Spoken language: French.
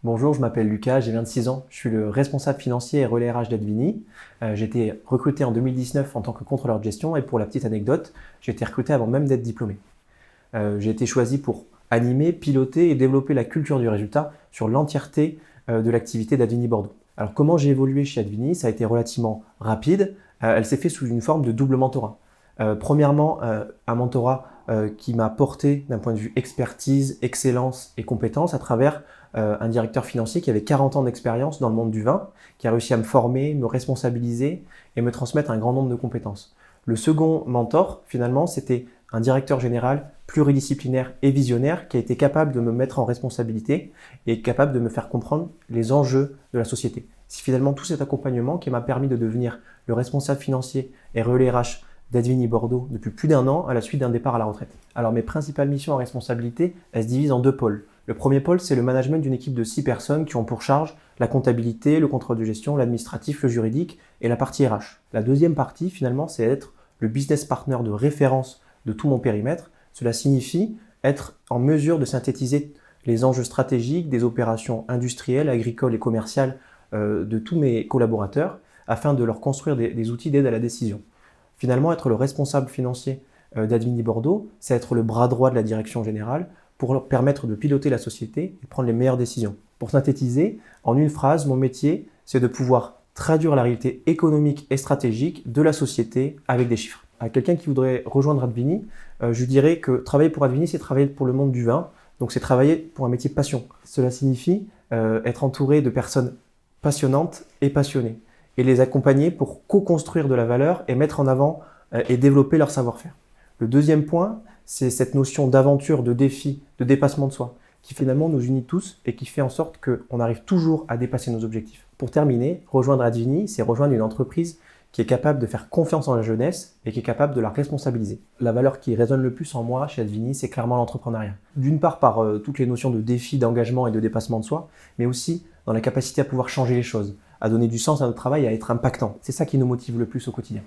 Bonjour, je m'appelle Lucas, j'ai 26 ans. Je suis le responsable financier et relais RH d'Advini. J'ai été recruté en 2019 en tant que contrôleur de gestion et pour la petite anecdote, j'ai été recruté avant même d'être diplômé. J'ai été choisi pour animer, piloter et développer la culture du résultat sur l'entièreté de l'activité d'Advini Bordeaux. Alors comment j'ai évolué chez Advini? Ça a été relativement rapide. Elle s'est fait sous une forme de double mentorat. Premièrement, un mentorat qui m'a porté d'un point de vue expertise, excellence et compétence à travers un directeur financier qui avait 40 ans d'expérience dans le monde du vin, qui a réussi à me former, me responsabiliser et me transmettre un grand nombre de compétences. Le second mentor, finalement, c'était un directeur général pluridisciplinaire et visionnaire qui a été capable de me mettre en responsabilité et capable de me faire comprendre les enjeux de la société. C'est finalement tout cet accompagnement qui m'a permis de devenir le responsable financier et relais RH d'Advini Bordeaux depuis plus d'1 an à la suite d'un départ à la retraite. Alors mes principales missions en responsabilité, elles se divisent en 2 pôles. Le premier pôle, c'est le management d'une équipe de 6 personnes qui ont pour charge la comptabilité, le contrôle de gestion, l'administratif, le juridique et la partie RH. La deuxième partie, finalement, c'est être le business partner de référence de tout mon périmètre. Cela signifie être en mesure de synthétiser les enjeux stratégiques des opérations industrielles, agricoles et commerciales de tous mes collaborateurs afin de leur construire des outils d'aide à la décision. Finalement, être le responsable financier d'Advini Bordeaux, c'est être le bras droit de la direction générale pour leur permettre de piloter la société et prendre les meilleures décisions. Pour synthétiser, en une phrase, mon métier, c'est de pouvoir traduire la réalité économique et stratégique de la société avec des chiffres. À quelqu'un qui voudrait rejoindre Advini, je dirais que travailler pour Advini, c'est travailler pour le monde du vin, donc c'est travailler pour un métier de passion. Cela signifie être entouré de personnes passionnantes et passionnées et les accompagner pour co-construire de la valeur et mettre en avant et développer leur savoir-faire. Le deuxième point, c'est cette notion d'aventure, de défi, de dépassement de soi, qui finalement nous unit tous et qui fait en sorte qu'on arrive toujours à dépasser nos objectifs. Pour terminer, rejoindre Advini, c'est rejoindre une entreprise qui est capable de faire confiance en la jeunesse et qui est capable de la responsabiliser. La valeur qui résonne le plus en moi chez Advini, c'est clairement l'entrepreneuriat. D'une part par toutes les notions de défi, d'engagement et de dépassement de soi, mais aussi dans la capacité à pouvoir changer les choses, à donner du sens à notre travail et à être impactant. C'est ça qui nous motive le plus au quotidien.